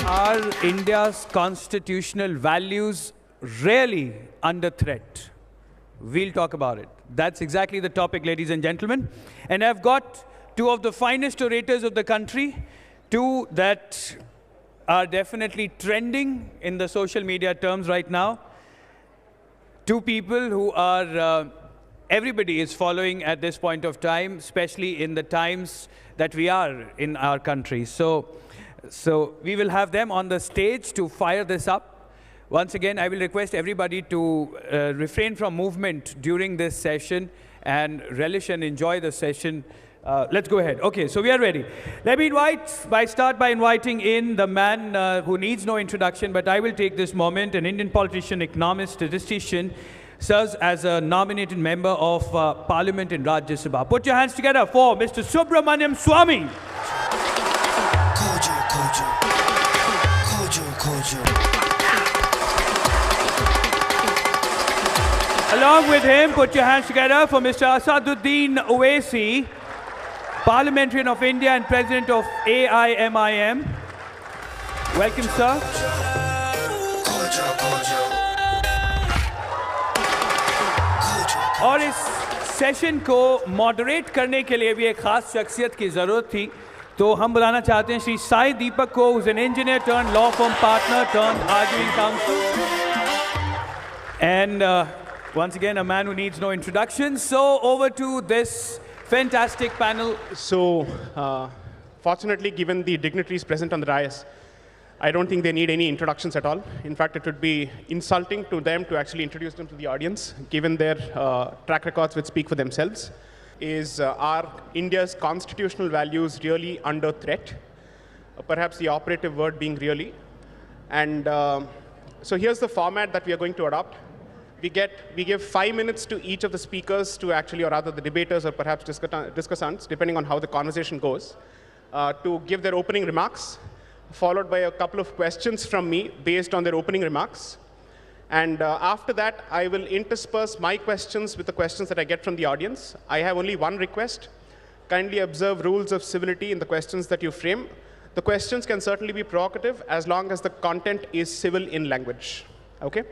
Are India's constitutional values really under threat? We'll talk about it. That's exactly the topic, ladies and gentlemen. And I've got two of the finest orators of the country, two that are definitely trending in the social media terms right now. Two people who are, everybody is following at this point of time, especially in the times that we are in our country. So we will have them on the stage to fire this up. Once again, I will request everybody to refrain from movement during this session and relish and enjoy the session. Let's go ahead. Okay, so we are ready. Let me start by inviting in the man who needs no introduction, but I will take this moment. An Indian politician, economist, statistician, serves as a nominated member of Parliament in Rajya Sabha. Put your hands together for Mr. Subramanian Swamy. Along with him, put your hands together for Mr. Asaduddin Owaisi, Parliamentarian of India and President of AIMIM. Welcome, sir. और इस session को moderate करने के लिए भी एक खास शख्सियत की ज़रूरत थी, तो हम बुलाना चाहते हैं श्री साई दीपक को, who's an engineer turned law firm partner turned arguing counsel. And once again, a man who needs no introduction. So over to this fantastic panel. So, fortunately, given the dignitaries present on the dais, I don't think they need any introductions at all. In fact, it would be insulting to them to actually introduce them to the audience, given their track records which speak for themselves. Are India's constitutional values really under threat? Perhaps the operative word being really. And so here's the format that we are going to adopt. We give 5 minutes to each of the speakers to actually, or rather the debaters or perhaps discussants, depending on how the conversation goes, to give their opening remarks, followed by a couple of questions from me based on their opening remarks. And after that, I will intersperse my questions with the questions that I get from the audience. I have only one request. Kindly observe rules of civility in the questions that you frame. The questions can certainly be provocative as long as the content is civil in language. Okay?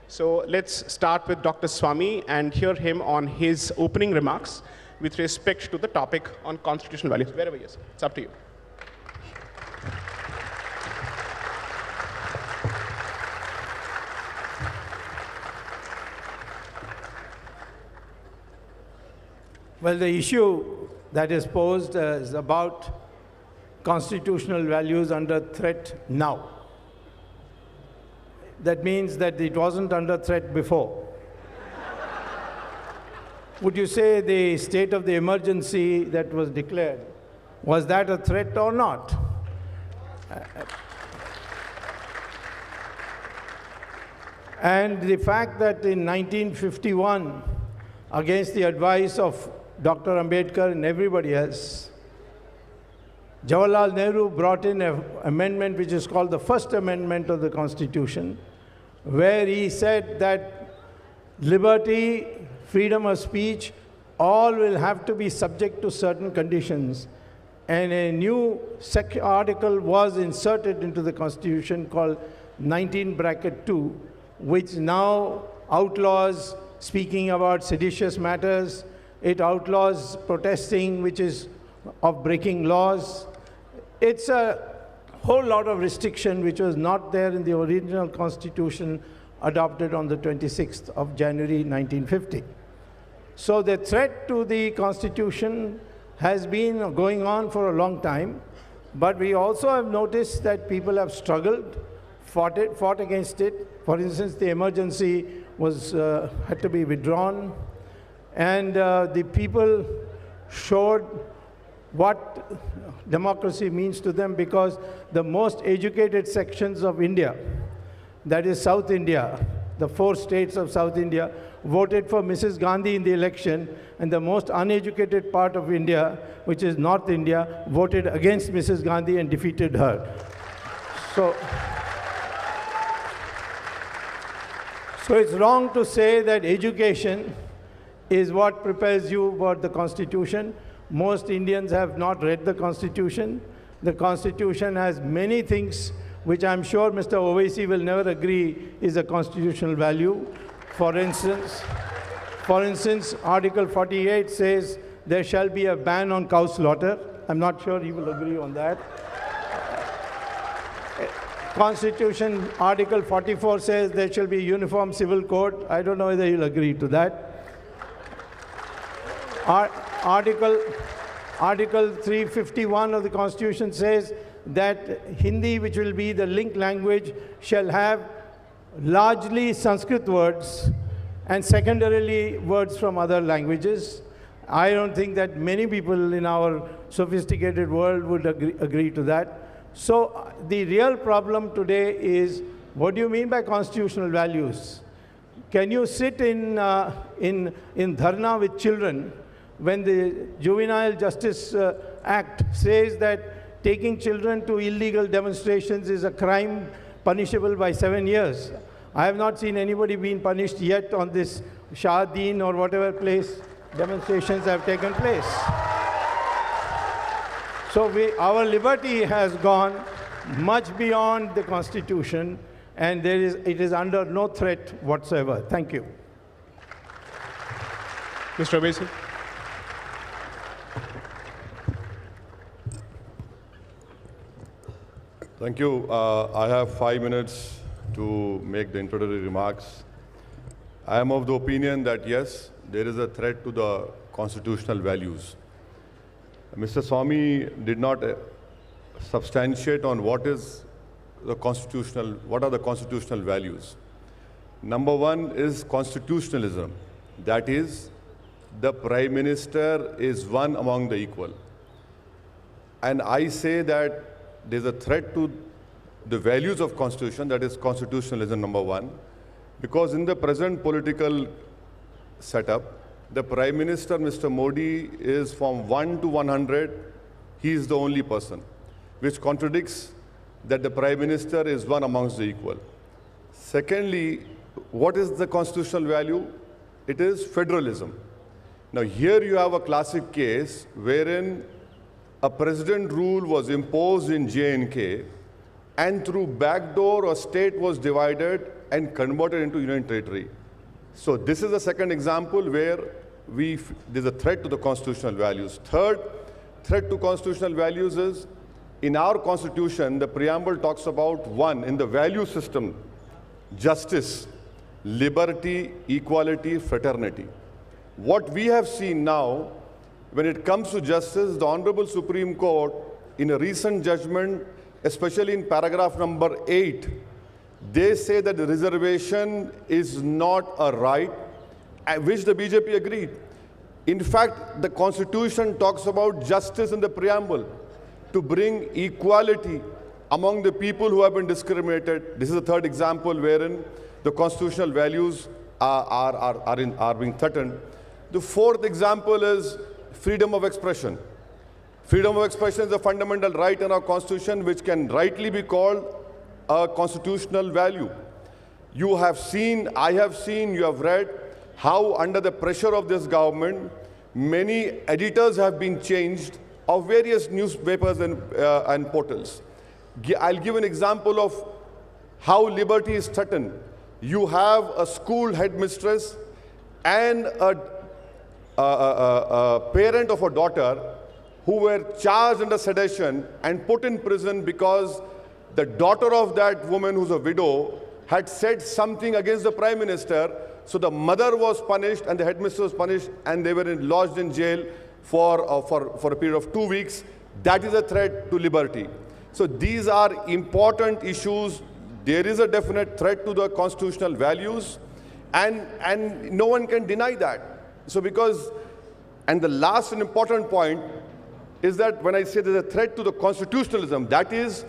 So let's start with Dr. Swamy and hear him on his opening remarks with respect to the topic on constitutional values. Wherever he is, it's up to you. Well, the issue that is posed is about constitutional values under threat now. That means that it wasn't under threat before. Would you say the state of the emergency that was declared, was that a threat or not? And the fact that in 1951, against the advice of Dr. Ambedkar and everybody else, Jawaharlal Nehru brought in an amendment which is called the First Amendment of the Constitution, where he said that liberty, freedom of speech, all will have to be subject to certain conditions. And a new article was inserted into the Constitution called 19(2), which now outlaws speaking about seditious matters. It outlaws protesting, which is of breaking laws. It's a whole lot of restriction which was not there in the original Constitution adopted on the 26th of January 1950. So the threat to the Constitution has been going on for a long time, but we also have noticed that people have struggled, fought against it. For instance, the emergency had to be withdrawn, and the people showed what democracy means to them, because the most educated sections of India, that is South India, the 4 states of South India, voted for Mrs. Gandhi in the election, and the most uneducated part of India, which is North India, voted against Mrs. Gandhi and defeated her. So it's wrong to say that education is what prepares you for the Constitution. Most Indians have not read the Constitution. The Constitution has many things which I'm sure Mr. Owaisi will never agree is a constitutional value. For instance, Article 48 says there shall be a ban on cow slaughter. I'm not sure he will agree on that. Constitution, Article 44 says there shall be a uniform civil code. I don't know whether he'll agree to that. Article 351 of the Constitution says that Hindi, which will be the link language, shall have largely Sanskrit words and secondarily words from other languages. I don't think that many people in our sophisticated world would agree to that. So the real problem today is, what do you mean by constitutional values? Can you sit in dharna with children when the Juvenile Justice Act says that taking children to illegal demonstrations is a crime punishable by 7 years? I have not seen anybody being punished yet on this Shahadeen or whatever place demonstrations have taken place. So our liberty has gone much beyond the Constitution, and it is under no threat whatsoever. Thank you. Mr. Owaisi. Thank you. I have 5 minutes to make the introductory remarks. I am of the opinion that yes, there is a threat to the constitutional values. Mr. Swamy did not substantiate on what are the constitutional values. Number one is constitutionalism. That is, the Prime Minister is one among the equal. And I say that there's a threat to the values of Constitution, that is constitutionalism, number one, because in the present political setup, the Prime Minister, Mr. Modi, is from 1 to 100, he is the only person, which contradicts that the Prime Minister is one amongst the equal. Secondly, what is the constitutional value? It is federalism. Now here you have a classic case wherein a president rule was imposed in J&K, and through backdoor a state was divided and converted into union territory. So this is the second example where there's a threat to the constitutional values. Third threat to constitutional values is, in our Constitution, the preamble talks about one, in the value system, justice, liberty, equality, fraternity. What we have seen now, when it comes to justice, the Honorable Supreme Court, in a recent judgment, especially in paragraph number 8, they say that the reservation is not a right, which the BJP agreed. In fact, the Constitution talks about justice in the preamble to bring equality among the people who have been discriminated. This is the third example wherein the constitutional values are being threatened. The fourth example is freedom of expression. Freedom of expression is a fundamental right in our Constitution, which can rightly be called a constitutional value. You have seen, I have seen, you have read how under the pressure of this government, many editors have been changed of various newspapers and portals. I'll give an example of how liberty is threatened. You have a school headmistress and a parent of a daughter who were charged under sedition and put in prison because the daughter of that woman, who's a widow, had said something against the Prime Minister. So the mother was punished and the headmistress was punished, and they were lodged in jail for a period of 2 weeks. That is a threat to liberty. So these are important issues. There is a definite threat to the constitutional values, and no one can deny that. So and the last and important point is that when I say there's a threat to the constitutionalism, that is,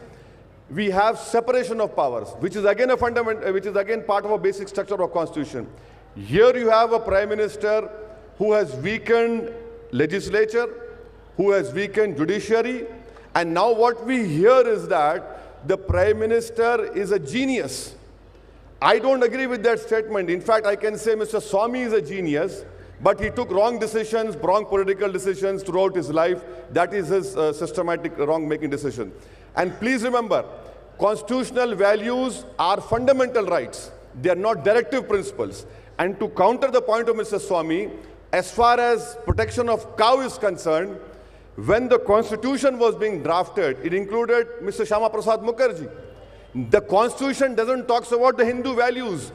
we have separation of powers, which is again part of a basic structure of Constitution. Here you have a Prime Minister who has weakened legislature, who has weakened judiciary, and now what we hear is that the Prime Minister is a genius. I don't agree with that statement. In fact, I can say Mr. Swamy is a genius, but he took wrong decisions, wrong political decisions throughout his life. That is his systematic wrong-making decision. And please remember, constitutional values are fundamental rights. They are not directive principles. And to counter the point of Mr. Swamy, as far as protection of cow is concerned, when the constitution was being drafted, it included Mr. Shyama Prasad Mukherjee. The constitution doesn't talk about the Hindu values.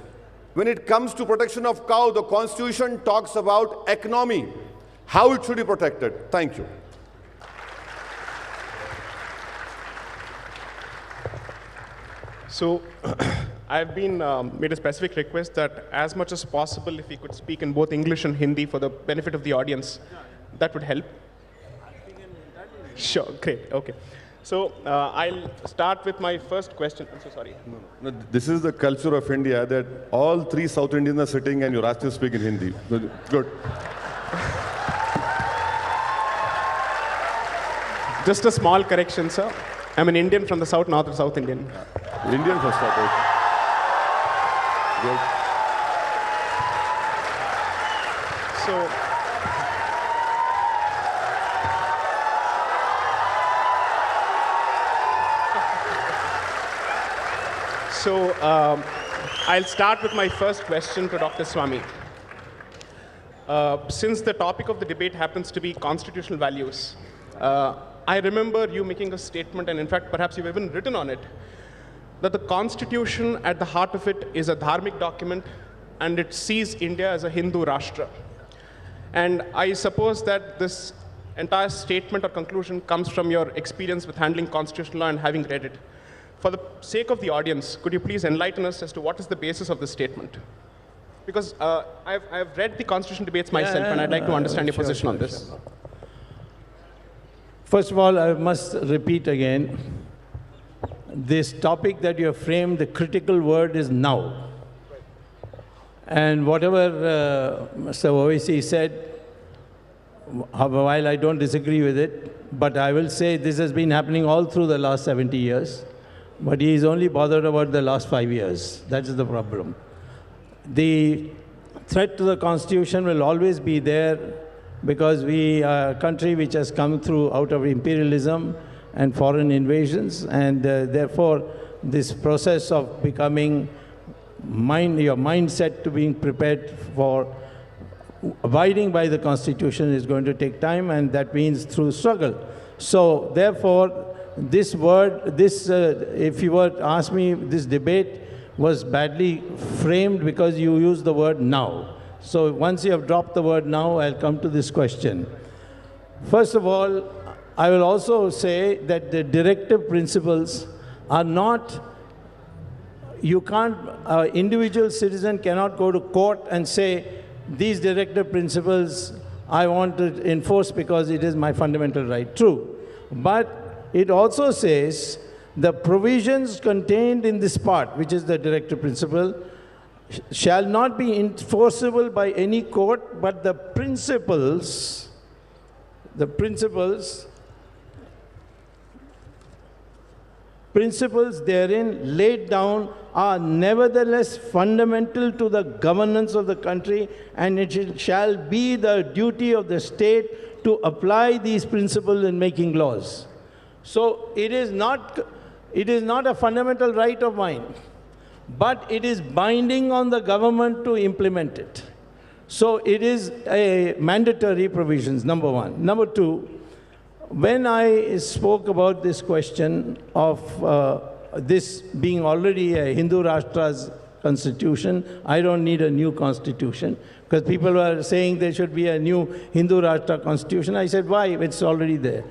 When it comes to protection of cow, the constitution talks about economy, how it should be protected. Thank you. So I've been made a specific request that as much as possible, if we could speak in both English and Hindi for the benefit of the audience, that would help. Sure, great, okay. So I'll start with my first question. I'm so sorry. No, this is the culture of India that all three South Indians are sitting and you're asked to speak in Hindi. Good. Just a small correction, sir. I'm an Indian from the South, not a South Indian. Indian first, okay. Good. So I'll start with my first question to Dr. Swamy. Since the topic of the debate happens to be constitutional values, I remember you making a statement, and in fact, perhaps you've even written on it, that the Constitution, at the heart of it, is a dharmic document, and it sees India as a Hindu Rashtra. And I suppose that this entire statement or conclusion comes from your experience with handling constitutional law and having read it. For the sake of the audience, could you please enlighten us as to what is the basis of this statement? Because I've read the constitution debates myself, and I'd like to understand your position on this. Sure. First of all, I must repeat again, this topic that you have framed, the critical word is now. And whatever Mr. Owaisi said, while I don't disagree with it, but I will say this has been happening all through the last 70 years. But he is only bothered about the last 5 years. That is the problem. The threat to the Constitution will always be there because we are a country which has come through out of imperialism and foreign invasions, and therefore this process of becoming your mindset to being prepared for abiding by the Constitution is going to take time, and that means through struggle. So therefore, this word, if you were to ask me, this debate was badly framed because you used the word now. So once you have dropped the word now, I'll come to this question. First of all, I will also say that the directive principles are not, you can't, individual citizen cannot go to court and say, these directive principles I want to enforce because it is my fundamental right. True. But it also says the provisions contained in this part, which is the directive principle, shall not be enforceable by any court, but the principles therein laid down are nevertheless fundamental to the governance of the country, and it shall be the duty of the state to apply these principles in making laws. So it is not a fundamental right of mine, but it is binding on the government to implement it. So it is a mandatory provisions, number one. Number two, when I spoke about this question of this being already a Hindu Rashtra's constitution, I don't need a new constitution, because people were saying there should be a new Hindu Rashtra constitution. I said, why? It's already there.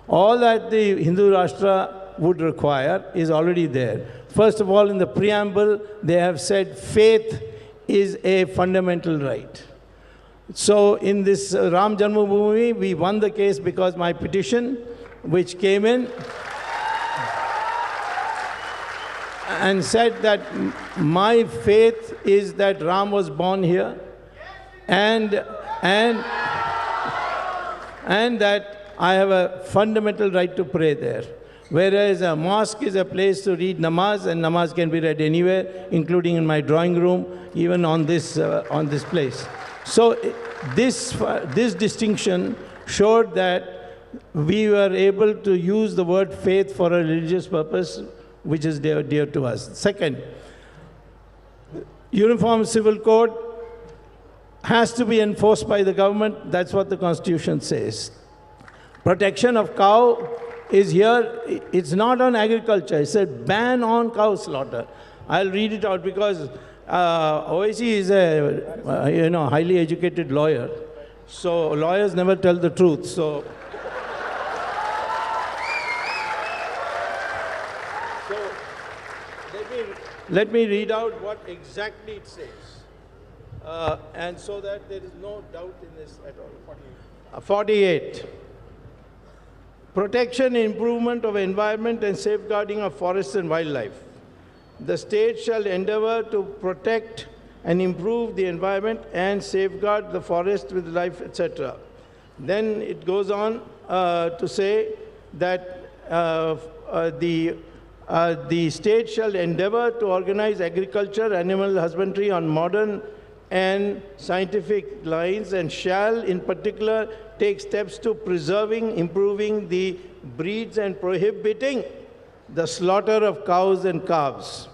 All that the Hindu Rashtra would require is already there. First of all, in the preamble, they have said faith is a fundamental right. So in this Ram Janmabhoomi, we won the case because my petition, which came in and said that my faith is that Ram was born here, and that I have a fundamental right to pray there. Whereas a mosque is a place to read namaz, and namaz can be read anywhere, including in my drawing room, even on this place. So this distinction showed that we were able to use the word faith for a religious purpose, which is dear to us. Second, Uniform Civil Code has to be enforced by the government. That's what the Constitution says. Protection of cow is here. It's not on agriculture. It's a ban on cow slaughter. I'll read it out because OIC is a highly educated lawyer. So lawyers never tell the truth. So let me read out what exactly it says. And so that there is no doubt in this at all. 48. Protection and improvement of environment and safeguarding of forests and wildlife. The state shall endeavor to protect and improve the environment and safeguard the forest with life, etc. Then it goes on to say that the state shall endeavor to organize agriculture, animal husbandry on modern and scientific lines, and shall in particular take steps to preserving, improving the breeds and prohibiting the slaughter of cows and calves.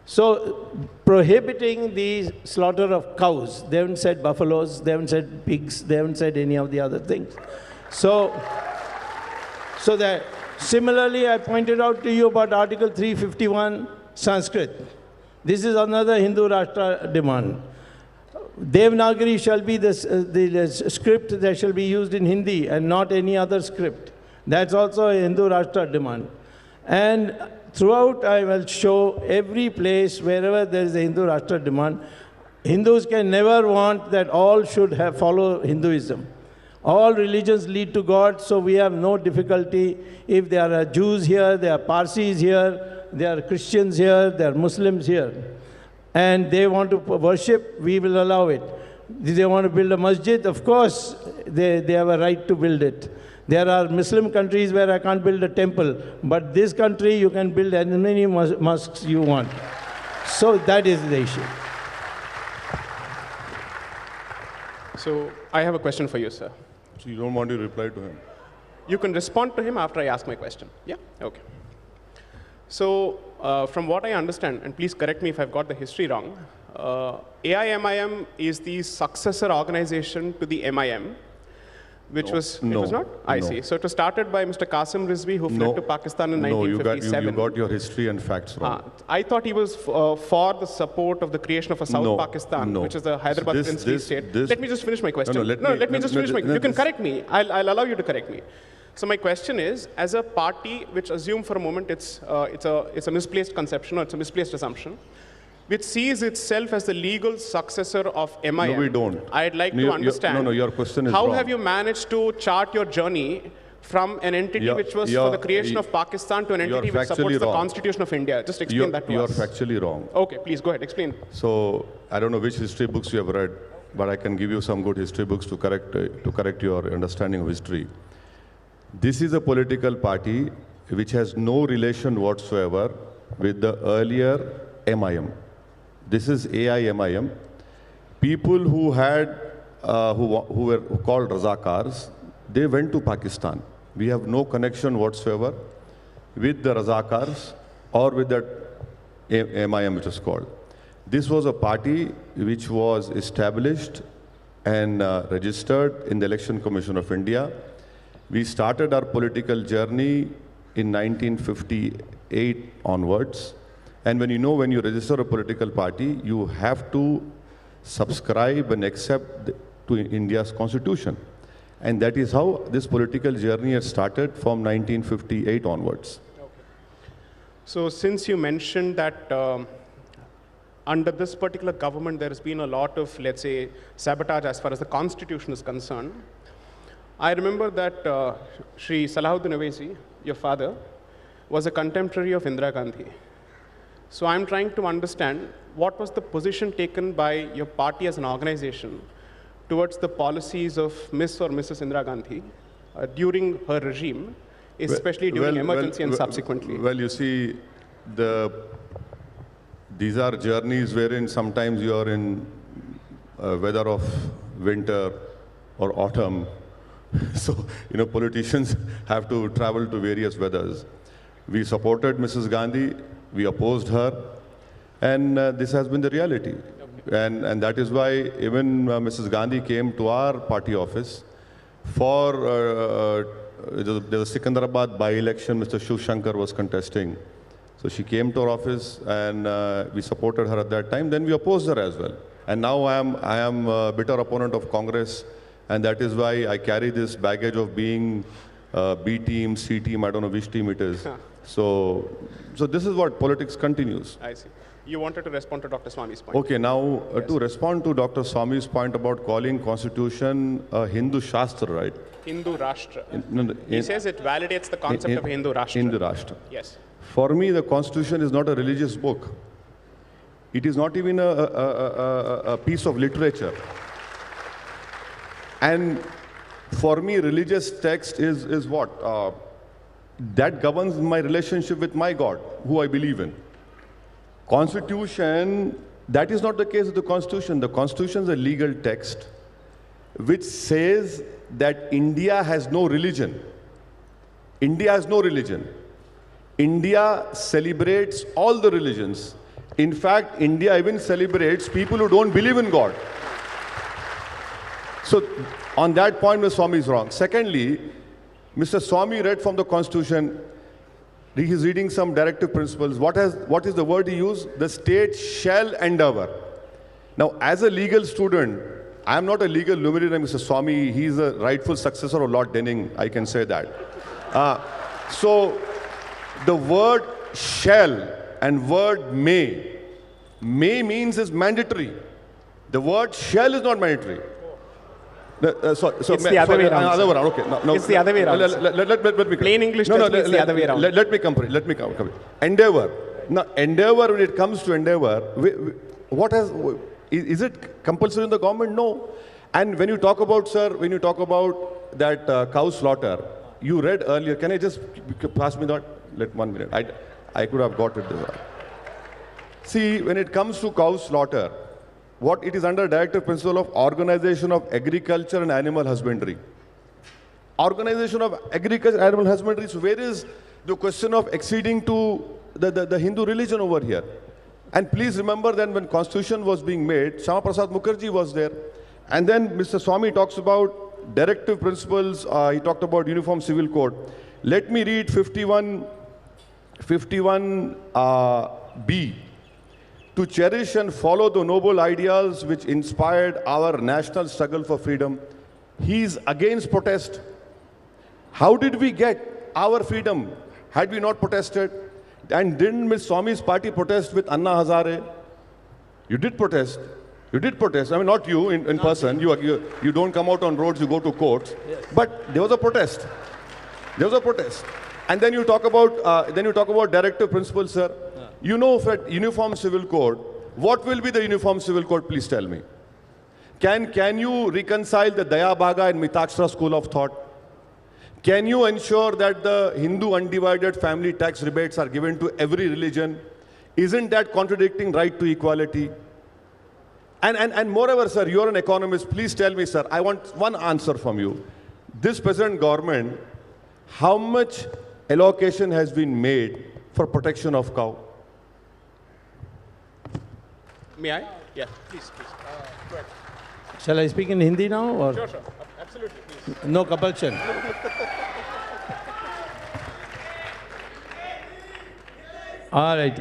So prohibiting the slaughter of cows. They haven't said buffaloes, they haven't said pigs, they haven't said any of the other things. So that similarly, I pointed out to you about Article 351, Sanskrit. This is another Hindu Rashtra demand. Devanagari shall be the script that shall be used in Hindi and not any other script. That's also a Hindu Rashtra demand. And throughout, I will show every place wherever there is a Hindu Rashtra demand. Hindus can never want that all should follow Hinduism. All religions lead to God, so we have no difficulty. If there are Jews here, there are Parsis here, there are Christians here, there are Muslims here, and they want to worship, we will allow it. Do they want to build a masjid? Of course, they have a right to build it. There are Muslim countries where I can't build a temple, but this country you can build as many mosques you want. So that is the issue. So I have a question for you, sir. So you don't want to reply to him? You can respond to him after I ask my question. Yeah? Okay. So from what I understand, and please correct me if I've got the history wrong, AIMIM is the successor organization to the MIM, which was, it was not? I see. So it was started by Mr. Qasim Rizvi, who fled to Pakistan in 1957. You got your history and facts wrong. I thought he was for the support of the creation of a South Pakistan, which is the Hyderabad princely state. Let me just finish my question. Let me just finish my question. You can correct me. I'll allow you to correct me. So my question is, as a party, which assume for a moment it's a misplaced conception or it's a misplaced assumption, which sees itself as the legal successor of MIM. No, we don't. I'd like to understand. Your question is how wrong. have you managed to chart your journey from an entity which was for the creation of Pakistan to an entity which supports the Constitution of India? Just explain that to us. You're factually wrong. Okay, please go ahead, explain. So I don't know which history books you have read, but I can give you some good history books to correct your understanding of history. This is a political party which has no relation whatsoever with the earlier MIM. This is AIMIM. People who were called Razakars, they went to Pakistan. We have no connection whatsoever with the Razakars or with that MIM, which is called. This was a party which was established and registered in the Election Commission of India. We started our political journey in 1958 onwards. And when you register a political party, you have to subscribe and accept to India's constitution. And that is how this political journey has started from 1958 onwards. Okay. So since you mentioned that under this particular government, there has been a lot of, let's say, sabotage as far as the constitution is concerned, I remember that Shri Salahuddin Owaisi, your father, was a contemporary of Indira Gandhi. So I'm trying to understand what was the position taken by your party as an organization towards the policies of Miss or Mrs. Indira Gandhi during her regime, especially during emergency and subsequently. Well, you see, these are journeys wherein sometimes you are in weather of winter or autumn. So, politicians have to travel to various weathers. We supported Mrs. Gandhi, we opposed her, and this has been the reality. And that is why even Mrs. Gandhi came to our party office for the Sikandarabad by-election. Mr. Shiv Shankar was contesting. So she came to our office and we supported her at that time. Then we opposed her as well. And now I am a bitter opponent of Congress, and that is why I carry this baggage of being B team, C team, I don't know which team it is. So this is what politics continues. I see. You wanted to respond to Dr. Swami's point. Okay, now to respond to Dr. Swami's point about calling constitution a Hindu Shastra, right? Hindu Rashtra. He says it validates the concept of Hindu Rashtra. Hindu Rashtra. Yes. For me, the constitution is not a religious book. It is not even a piece of literature. And for me, religious text is what? That governs my relationship with my God, who I believe in. Constitution, that is not the case with the Constitution. The Constitution is a legal text which says that India has no religion. India has no religion. India celebrates all the religions. In fact, India even celebrates people who don't believe in God. So on that point, Mr. Swami is wrong. Secondly, Mr. Swami read from the Constitution. He's reading some directive principles. What is the word he used? The state shall endeavor. Now, as a legal student, I am not a legal luminary, Mr. Swami. He's a rightful successor of Lord Denning, I can say that. So, the word shall and word may means is mandatory. The word shall is not mandatory. It's the other way around. Okay. No, it's the other way around. Let me plain English tells me it's the other way around. Let me complete. Endeavor. Now, endeavor, when it comes to endeavor, is it compulsory in the government? No. And when you talk about, sir, that cow slaughter, you read earlier. Can I just pass me that? 1 minute. I could have got it there. See, when it comes to cow slaughter, what it is under directive principle of Organization of Agriculture and Animal Husbandry. Organization of Agriculture and Animal Husbandry. So where is the question of acceding to the Hindu religion over here? And please remember that when Constitution was being made, Shama Prasad Mukherjee was there. And then Mr. Swami talks about directive principles. He talked about Uniform Civil Code. Let me read 51B. To cherish and follow the noble ideals which inspired our national struggle for freedom. He is against protest. How did we get our freedom? Had we not protested? And didn't Ms. Swami's party protest with Anna Hazare? You did protest. You did protest. I mean, not you in person. You don't come out on roads, you go to courts. Yes. But there was a protest. There was a protest. And then you talk about directive principles, sir. You know, for Uniform Civil Code, what will be the Uniform Civil Code? Please tell me. Can you reconcile the Daya Bhaga and Mitakshara school of thought? Can you ensure that the Hindu undivided family tax rebates are given to every religion? Isn't that contradicting right to equality? And moreover, sir, you're an economist. Please tell me, sir, I want one answer from you. This present government, how much allocation has been made for protection of cow? May I? Yeah, please. Go ahead. Shall I speak in Hindi now? Or? Sure. Absolutely, please. No compulsion. All right.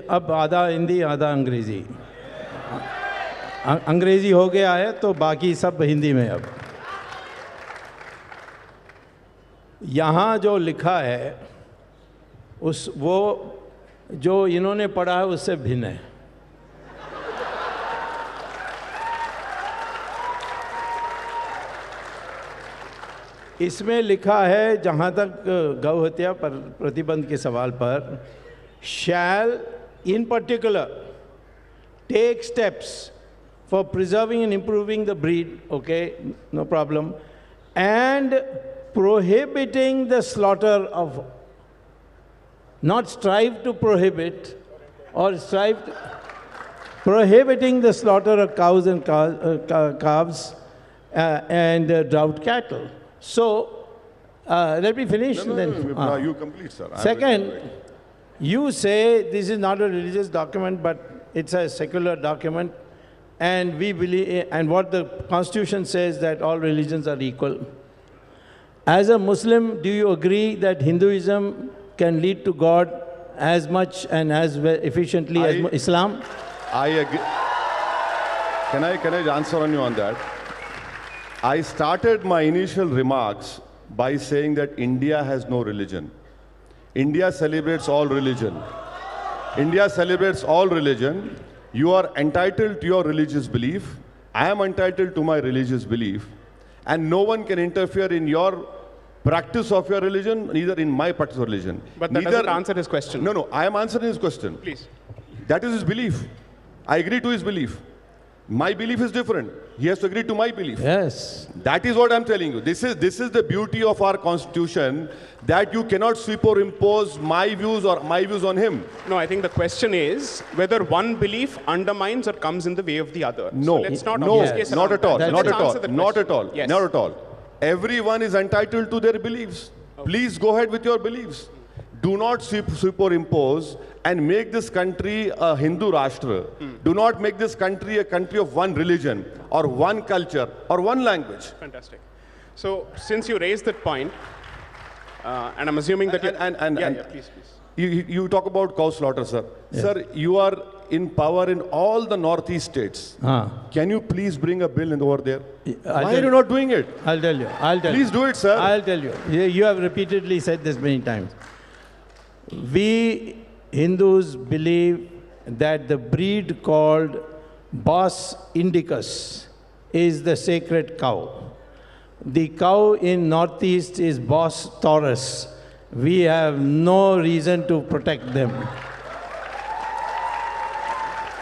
अब आधा हिंदी आधा अंग्रेजी. अंग्रेजी हो गया है तो बाकी सब हिंदी में अब. यहाँ जो लिखा है वो जो इन्होंने पढ़ा है उससे भिन्न है. इसमें लिखा है जहाँ तक गौ हत्या पर प्रतिबंध के सवाल पर shall in particular take steps for preserving and improving the breed, okay, no problem, and prohibiting the slaughter of, not strive to prohibit or prohibiting the slaughter of cows and calves and drought cattle. So, Let me finish. No, you complete, sir. Second, you say this is not a religious document, but it's a secular document, and we believe, and what the Constitution says that all religions are equal. As a Muslim, do you agree that Hinduism can lead to God as much and as efficiently as Islam? I agree. Can I answer on you on that? I started my initial remarks by saying that India has no religion. India celebrates all religion. India celebrates all religion. You are entitled to your religious belief. I am entitled to my religious belief. And no one can interfere in your practice of your religion, neither in my practice of religion. But that doesn't answer his question. No, I am answering his question. Please. That is his belief. I agree to his belief. My belief is different. He has to agree to my belief. Yes. That is what I'm telling you. This is the beauty of our constitution, that you cannot superimpose my views or my views on him. No, I think the question is whether one belief undermines or comes in the way of the other. No, so let's not no, obfuscate not at all, that. not Let's at all, answer the not question. at all, Yes. not at all. Everyone is entitled to their beliefs. Please go ahead with your beliefs. Do not superimpose and make this country a Hindu Rashtra. Do not make this country a country of one religion or one culture or one language. Fantastic. So since you raised that point, and I'm assuming that please. You talk about cow slaughter, sir. Yeah. Sir, you are in power in all the northeast states. Can you please bring a bill in over there? Why are you not doing it? I'll tell you. Please do it, sir. I'll tell you. You have repeatedly said this many times. We Hindus believe that the breed called Bos indicus is the sacred cow. The cow in Northeast is Bos taurus. We have no reason to protect them.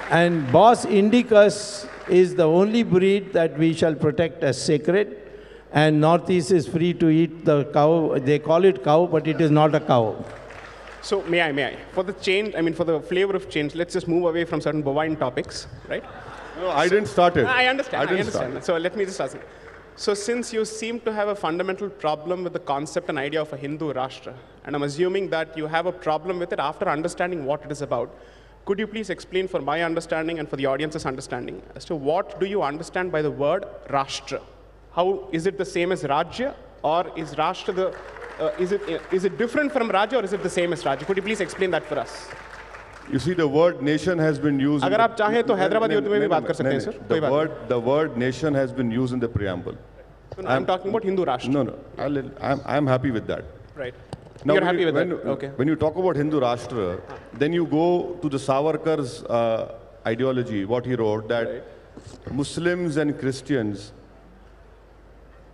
And Bos indicus is the only breed that we shall protect as sacred, and Northeast is free to eat the cow. They call it cow, but it is not a cow. So may I? For the change, for the flavor of change, let's just move away from certain bovine topics, right? No, I didn't start it. I understand. Start it. So let me just ask you. So since you seem to have a fundamental problem with the concept and idea of a Hindu Rashtra, and I'm assuming that you have a problem with it after understanding what it is about, could you please explain for my understanding and for the audience's understanding as to what do you understand by the word Rashtra? How is it the same as Rajya, or is Rashtra the is it different from Rajya, or is it the same as Rajya? Could you please explain that for us? You see, the word nation has been used. अगर आप चाहें तो हैदराबादी उर्दू में भी बात कर सकते हैं, sir. The word nation has been used in the preamble. So I'm talking about Hindu Rashtra. No. I'm happy with that. Right. Now, You're happy with that? Okay. When you talk about Hindu Rashtra, then you go to the Savarkar's ideology, what he wrote, that Muslims and Christians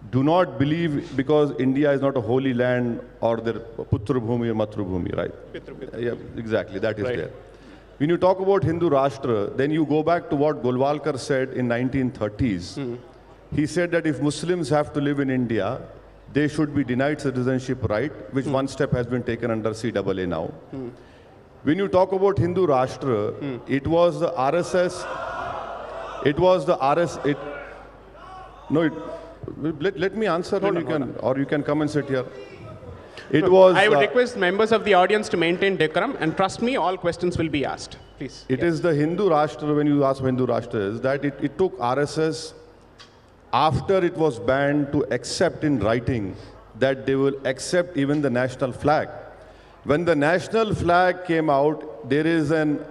do not believe, because India is not a holy land, or their Putra Bhumi or Matru Bhumi, right? Yeah, exactly, that is there. When you talk about Hindu Rashtra, then you go back to what Golwalkar said in 1930s. He said that if Muslims have to live in India, they should be denied citizenship right, which one step has been taken under CAA now. When you talk about Hindu Rashtra, it was the RSS, let me answer, or you can come and sit here. I would request members of the audience to maintain decorum, and trust me, all questions will be asked. Please. It is the Hindu Rashtra, when you ask Hindu Rashtra is, that it took RSS, after it was banned, to accept in writing that they will accept even the national flag. When the national flag came out, there is an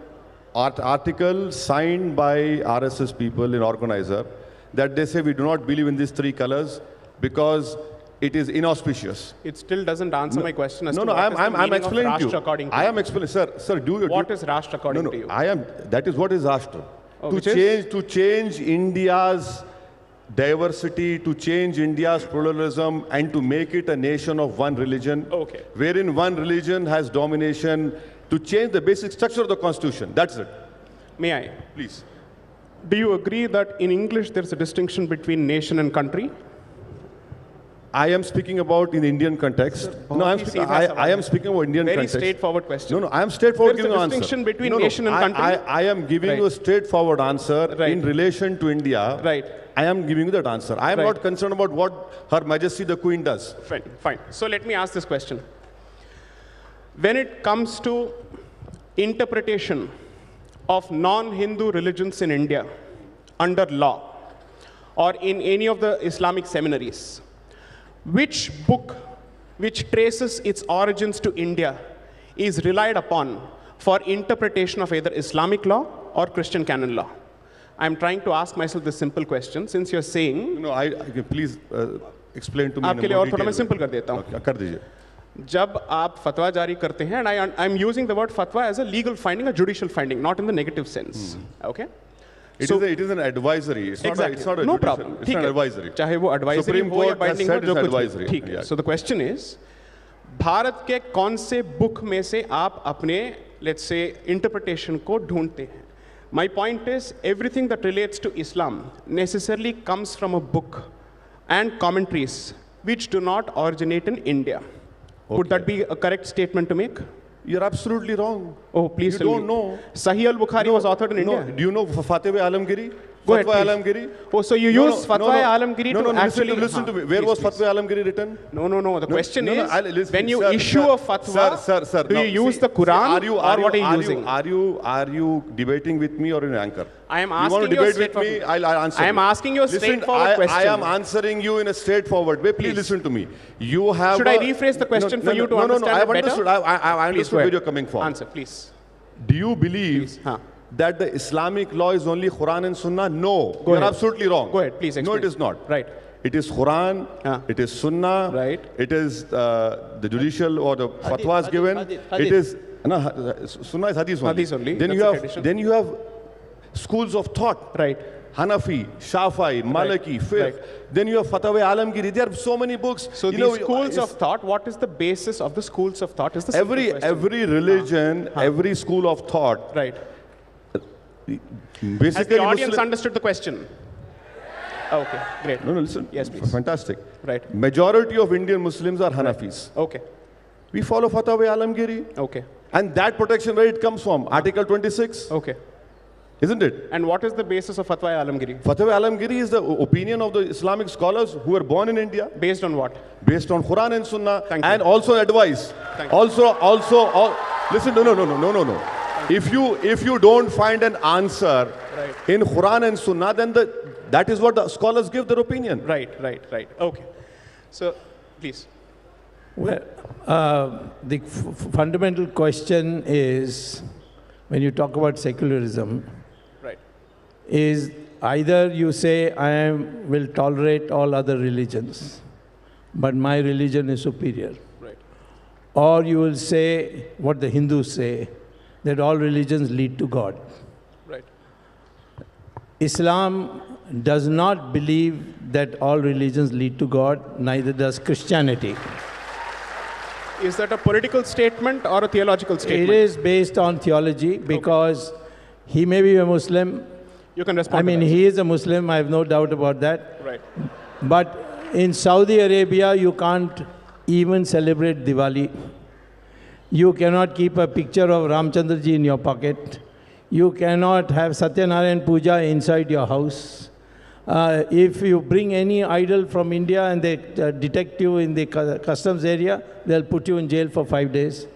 article signed by RSS people in organizer that they say we do not believe in these three colors because it is inauspicious. It still doesn't answer my question as to I'm explaining to you. According to I am explaining, sir. What is Rashtra according to you? That is what is Rashtra. To change India's diversity, to change India's pluralism, and to make it a nation of one religion, wherein one religion has domination, to change the basic structure of the constitution. That's it. May I? Please. Do you agree that in English there's a distinction between nation and country? I am speaking about in Indian context. No, I am speaking about Indian context. Very straightforward question. No, I am straightforward giving an answer. There's a distinction between nation and country? I am giving you a straightforward answer in relation to India. Right. I am giving you that answer. I am Right. not concerned about what Her Majesty the Queen does. Fine, fine. So let me ask this question. When it comes to interpretation of non-Hindu religions in India under law or in any of the Islamic seminaries, which book which traces its origins to India is relied upon for interpretation of either Islamic law or Christian canon law? I'm trying to ask myself this simple question, since you're saying, Please explain to me. आपके लिए और थोड़ा मैं simple कर देता हूँ. कर दीजिए. जब आप फतवा जारी करते हैं, and I'm using the word fatwa as a legal finding, a judicial finding, not in the negative sense. Okay? It is an advisory. It's Exactly. not a No judicial. problem. It's ठीक an है. advisory. चाहे वो advisory Supreme हो या Court has binding हो, said जो it's कुछ भी. advisory. ठीक है. Yeah. So the question is, Bharat के कौन से book में से आप अपने, let's say, interpretation को ढूंढते हैं? My point is, everything that relates to Islam necessarily comes from a book and commentaries which do not originate in India. Would that be a correct statement to make? You're absolutely wrong. Oh, please You tell don't me. know. Sahih al-Bukhari was authored in No. India. Do you know Fatwa Alamgiri? Go ahead, Fatwa please. Alamgiri? Oh, so you use Fatwa Alamgiri to actually... Listen to me. Where Please, was please. Fatwa Alamgiri written? No. The question is, listen, when you sir, issue sir, a fatwa, sir, do no, you use see, the Quran see, or what are you using? Are you debating with me or an anchor? I am You want asking to you a debate with me? straightforward- I'll answer I am you. asking you a Listen, straightforward question. I am answering you in a straightforward way. Please listen to me. You have. Should I rephrase the question for you to understand I have it better? understood. I Please understood go where ahead. you're coming from. Answer, please. Do you believe Huh. that the Islamic law is only Quran and Sunnah? No. Go You're ahead. absolutely wrong. Go ahead, please No, explain. it is not. Right. It is Quran, it is Sunnah, Right. it is the judicial or the fatwas hadith, given. hadith. It is Sunnah is hadith only. Hadith only, Then that's you the have tradition. schools of thought. Right. Hanafi, Shafi'i, Maliki, Fiqh. Right. Then you have Fatwa Alamgiri. There are so many books. So these schools of thought, what is the basis of the schools of thought? Is the simple question. every religion, every school of thought. Right. Basically, Has the audience Muslim- understood the question? Okay, great. No, listen. Yes, please. Fantastic. Right. Majority of Indian Muslims are Hanafis. Okay, We follow Fatwa Alamgiri. okay, And that protection, where it comes from? Article 26, okay. isn't it? And what is the basis of Fatwa Alamgiri? Fatwa Alamgiri is the opinion of the Islamic scholars who were born in India, Based on what? based on Quran and Sunnah, Thank you. and also advice. Thank you. Listen, no. If you don't find an answer in Quran and Sunnah, then that is what the scholars give their opinion. Right. Okay. So, please. Well, the fundamental question is, when you talk about secularism, Right. is either you say, I will tolerate all other religions, but my religion is superior. Right. Or you will say what the Hindus say, that all religions lead to God. Right. Islam does not believe that all religions lead to God, neither does Christianity. Is that a political statement or a theological statement? It is based on theology because he may be a Muslim. You can respond. I mean, to that. he is a Muslim, I have no doubt about that. Right. But in Saudi Arabia, you can't even celebrate Diwali. You cannot keep a picture of Ramchandra ji in your pocket. You cannot have Satyanarayan Puja inside your house. If you bring any idol from India and they detect you in the customs area, they'll put you in jail for 5 days.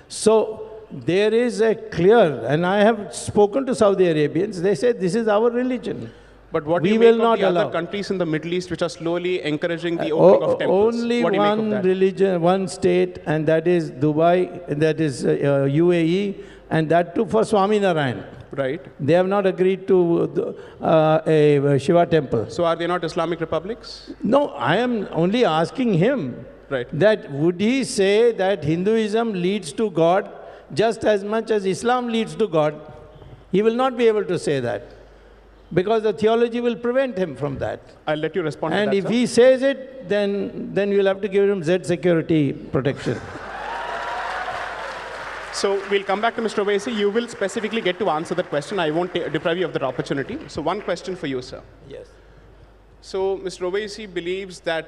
So there is a clear, and I have spoken to Saudi Arabians, they say this is our religion. But what do We you will make not of the allow. other countries in the Middle East which are slowly encouraging the opening of temples? Only What do you make of one that? religion, one state, and that is Dubai, and that is UAE, and that too for Swaminarayan. Right. They have not agreed to a Shiva temple. So are they not Islamic republics? No, I am only asking him Right. that would he say that Hinduism leads to God just as much as Islam leads to God? He will not be able to say that because the theology will prevent him from that. I'll let you respond And to if that, sir. he says it, then you'll have to give him Z security protection. So we'll come back to Mr. Owaisi. You will specifically get to answer that question. I won't deprive you of that opportunity. So one question for you, sir. Yes. So Mr. Owaisi believes that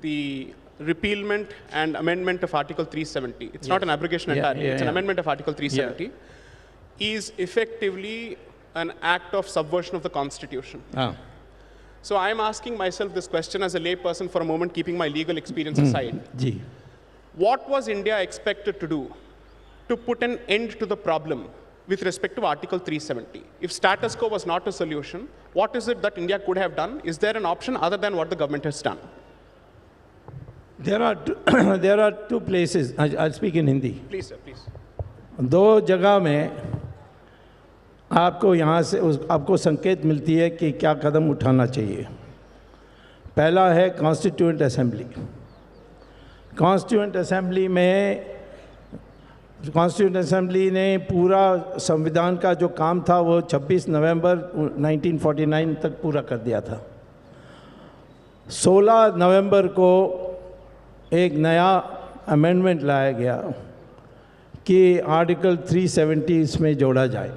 the repealment and amendment of Article 370, it's not an abrogation entirely, it's an amendment of Article 370, is effectively an act of subversion of the Constitution. So I'm asking myself this question as a lay person for a moment, keeping my legal experience aside. Ji What was India expected to do to put an end to the problem with respect to Article 370? If status quo was not a solution, what is it that India could have done? Is there an option other than what the government has done? there are two places. I'll speak in Hindi. Please, sir, please. दो जगह में आपको यहाँ से आपको संकेत मिलती है कि क्या कदम उठाना चाहिए. पहला है कॉन्स्टिट्यूएंट असेंबली. कॉन्स्टिट्यूएंट असेंबली ने पूरा संविधान का जो काम था वो 26 नवंबर 1949 तक पूरा कर दिया था. 16 नवंबर को एक नया अमेंडमेंट लाया गया कि आर्टिकल 370 इसमें जोड़ा जाए.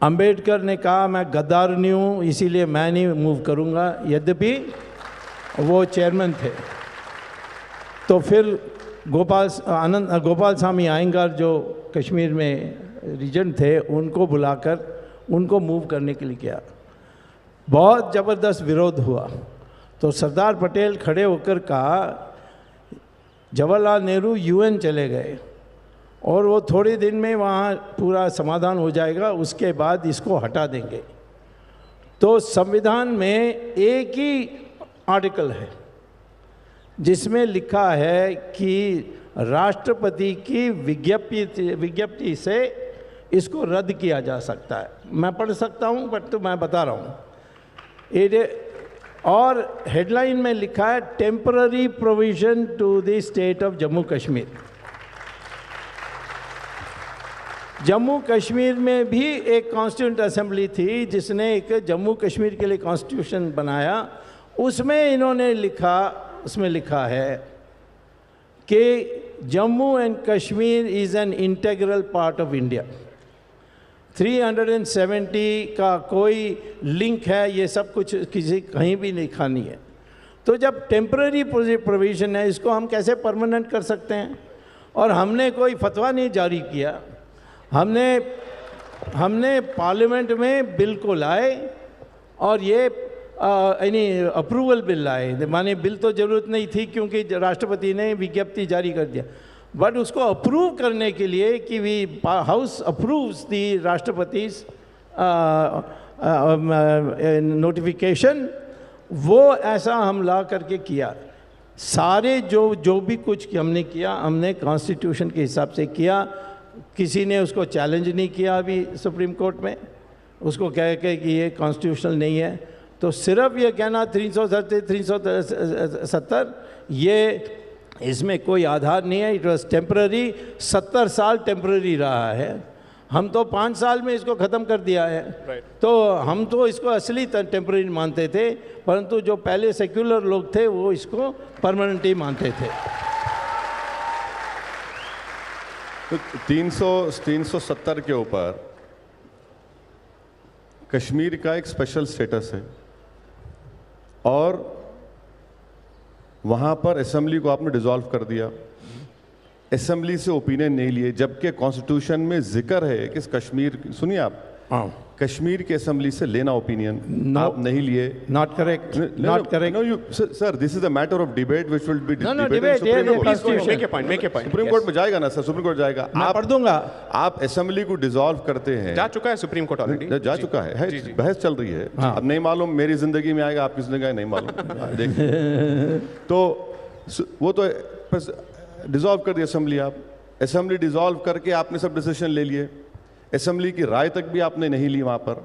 अंबेडकर ने कहा मैं गद्दार नहीं हूँ इसीलिए मैं नहीं मूव करूँगा, यद्यपि वो चेयरमैन थे. तो फिर गोपाल स्वामी आयंगार जो कश्मीर में रीजेंट थे उनको बुलाकर उनको मूव करने के लिए किया. बहुत ज़बरदस्त विरोध हुआ. तो सरदार पटेल खड़े होकर कहा, जवाहरलाल नेहरू यूएन चले गए और वो थोड़े दिन में वहाँ पूरा समाधान हो जाएगा, उसके बाद इसको हटा देंगे. तो संविधान में एक ही आर्टिकल है जिसमें लिखा है कि राष्ट्रपति की विज्ञप्ति से इसको रद्द किया जा सकता है. मैं पढ़ सकता हूँ बट तो मैं बता रहा हूँ. और हेडलाइन में लिखा है temporary provision to the state of Jammu Kashmir. Jammu Kashmir में भी एक कॉन्स्टिट्यूएंट असेंबली थी जिसने एक जम्मू कश्मीर के लिए कॉन्स्टिट्यूशन बनाया. उसमें इन्होंने लिखा है कि Jammu and Kashmir is an integral part of India. 370 का कोई लिंक है ये सब कुछ कहीं भी लिखा नहीं है. तो जब टेम्पररी प्रोविज़न है इसको हम कैसे परमानेंट कर सकते हैं? और हमने कोई फतवा नहीं जारी किया. हमने पार्लियामेंट में बिल को लाए और ये यानी अप्रूवल बिल लाए. माने बिल तो ज़रूरत नहीं थी क्योंकि राष्ट्रपति ने विज्ञप्ति जारी कर दिया, बट उसको अप्रूव करने के लिए कि हाउस अप्रूव्स द राष्ट्रपति's नोटिफिकेशन, वो ऐसा हम ला करके किया. सारे जो भी कुछ हमने किया हमने कॉन्स्टिट्यूशन के हिसाब से किया. किसी ने उसको चैलेंज नहीं किया अभी सुप्रीम कोर्ट में, उसको कह के कि ये कॉन्स्टिट्यूशनल नहीं है. तो सिर्फ ये कहना 370 ये इसमें कोई आधार नहीं है. It was temporary. 70 साल टेम्पररी रहा है. हम तो 5 साल में इसको ख़त्म कर दिया है. तो हम तो इसको असली टेम्पररी मानते थे, परंतु जो पहले सेक्युलर लोग थे वो इसको परमानेंट ही मानते थे. तो 370 के ऊपर कश्मीर का एक स्पेशल स्टेटस है और वहाँ पर असेंबली को आपने डिसॉल्व कर दिया. असेंबली से ओपिनियन नहीं लिए, जबकि कॉन्स्टिट्यूशन में जिक्र है कि कश्मीर, सुनिए आप, कश्मीर के असेंबली से लेना ओपिनियन आप नहीं लिए. Not correct. Not correct. No you sir, this is a matter of debate which will be supreme court में जाएगा ना सर. सुप्रीम कोर्ट जाएगा. आप पढ़ दूंगा. आप असेंबली को डिसॉल्व करते हैं. जा चुका है सुप्रीम कोर्ट ऑलरेडी. जा चुका है. बहस चल रही है. अब नहीं मालूम मेरी जिंदगी में आएगा, आपकी जिंदगी नहीं मालूम. देखिए तो वो तो डिसॉल्व कर दिया असेंबली. आप असेंबली डिसॉल्व करके आपने सब डिसीजन ले लिए. असेंबली की राय तक भी आपने नहीं ली वहाँ पर.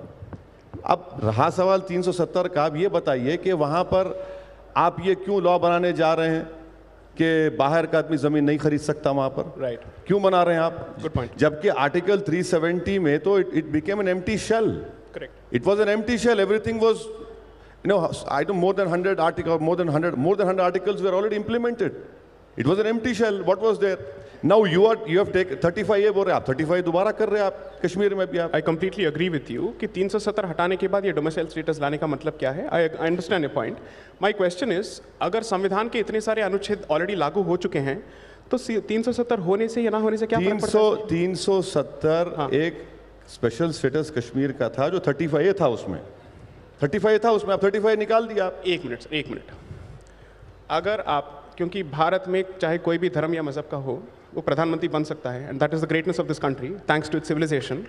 अब रहा सवाल 370 का. आप ये बताइए कि वहाँ पर आप ये क्यों लॉ बनाने जा रहे हैं कि बाहर का आदमी ज़मीन नहीं खरीद सकता वहाँ पर? राइट. क्यों बना रहे हैं आप? Good point. जबकि आर्टिकल 370 में तो it became an empty shell. Correct. It was an empty shell. Everything was, you know, I don't, more than 100 articles, more than 100 articles were already implemented. It was an empty shell. What was there? Now you have taken 35A बोल रहे आप, 35 दोबारा कर रहे हैं आप कश्मीर में भी आप. I completely agree with you कि 370 हटाने के बाद ये डोमिसाइल स्टेटस लाने का मतलब क्या है. I understand your point. My question is, अगर संविधान के इतने सारे अनुच्छेद ऑलरेडी लागू हो चुके हैं तो 370 होने से या ना होने से क्या फर्क पड़ता है? 370 एक स्पेशल स्टेटस कश्मीर का था जो 35A था उसमें. 35 था उसमें, आप 35 निकाल दिया आप। एक मिनट सर, एक मिनट। अगर आप, क्योंकि भारत में चाहे कोई भी धर्म या मजहब का हो, वो प्रधानमंत्री बन सकता है, and that is the greatness of this country thanks to its civilisation.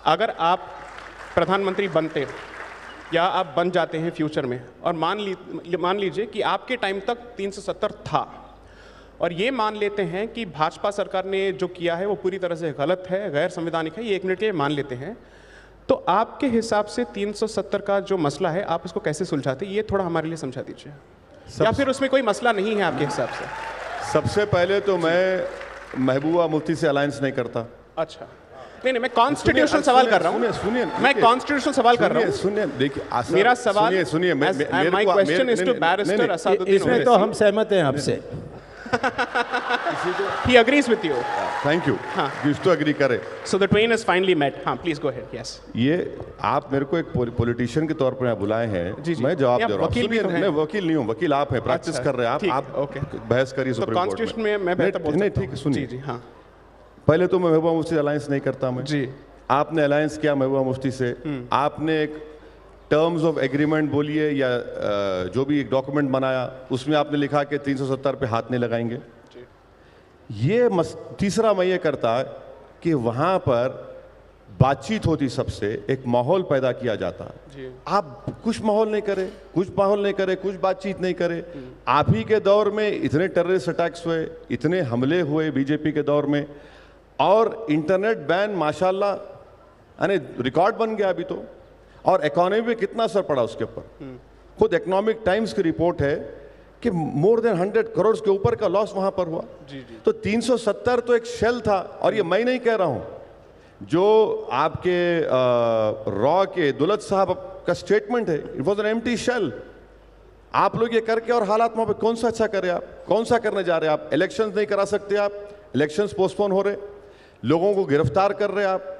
अगर आप प्रधानमंत्री बनते या आप बन जाते हैं फ्यूचर में, और मान लीजिए कि आपके टाइम तक 370 था, और ये मान लेते हैं कि भाजपा सरकार ने जो किया है वो पूरी तरह से गलत है, गैर संवैधानिक है, ये एक मिनट के लिए मान लेते हैं, तो आपके हिसाब से 370 का जो मसला है आप इसको कैसे सुलझाते, ये थोड़ा हमारे लिए समझा दीजिए। या फिर उसमें कोई मसला नहीं है आपके हिसाब से? सबसे पहले तो मैं महबूबा मुफ्ती से अलायंस नहीं करता। अच्छा, नहीं, मैं कॉन्स्टिट्यूशनल सवाल कर रहा हूँ। सुनिए, मैं कॉन्स्टिट्यूशनल सवाल कर रहा हूँ। सुनिए, देखिए मेरा सवाल, सुनिए, my question is to barrister Asaduddin इसमें ओवैसी। तो हम सहमत हैं आपसे। He agrees with you. Thank you, कुछ तो एग्री करे। So the twain is finally met. हाँ, please go ahead. Yes. ये आप मेरे को एक पॉलिटिशियन के तौर पर यहाँ बुलाए हैं, जी, जी। मैं जवाब आप दे रहा हूँ। वकील भी सुनिए, हैं। मैं वकील नहीं हूँ, वकील आप हैं, प्रैक्टिस अच्छा, कर रहे हैं ठीक, आप ओके। बहस करिए तो सुप्रीम कोर्ट कॉन्स्टिट्यूशन में मैं बेहतर बोल नहीं, सकता ठीक है, हूँ। सुनिए। जी, जी, हाँ। पहले तो मैं महबूबा मुफ्ती से अलायंस नहीं करता मैं। जी। आपने अलायंस किया महबूबा मुफ्ती से, आपने एक टर्म्स ऑफ एग्रीमेंट बोलिए या जो भी एक डॉक्यूमेंट बनाया, उसमें आपने लिखा कि 370 पे हाथ नहीं लगाएंगे। ये तीसरा मैं ये करता कि वहाँ पर बातचीत होती, सबसे एक माहौल पैदा किया जाता। आप कुछ माहौल नहीं करे, कुछ बातचीत नहीं करे। आप ही के दौर में इतने टेररिस्ट अटैक्स हुए, इतने हमले हुए बीजेपी के दौर में, और इंटरनेट बैन माशाल्लाह यानी रिकॉर्ड बन गया अभी तो, और इकोनॉमी पे कितना असर पड़ा उसके ऊपर। खुद इकोनॉमिक टाइम्स की रिपोर्ट है कि मोर देन 100 करोड़ के ऊपर का लॉस वहां पर हुआ। तो 370 तो एक शेल था, और ये मैं नहीं कह रहा हूं, जो आपके रॉ के दुलत साहब का स्टेटमेंट है, it was an empty shell. आप लोग ये करके और हालात वहां पे कौन सा अच्छा करे, आप कौन सा करने जा रहे हैं? आप इलेक्शंस नहीं करा सकते, आप इलेक्शंस पोस्टपोन हो रहे, लोगों को गिरफ्तार कर रहे, आप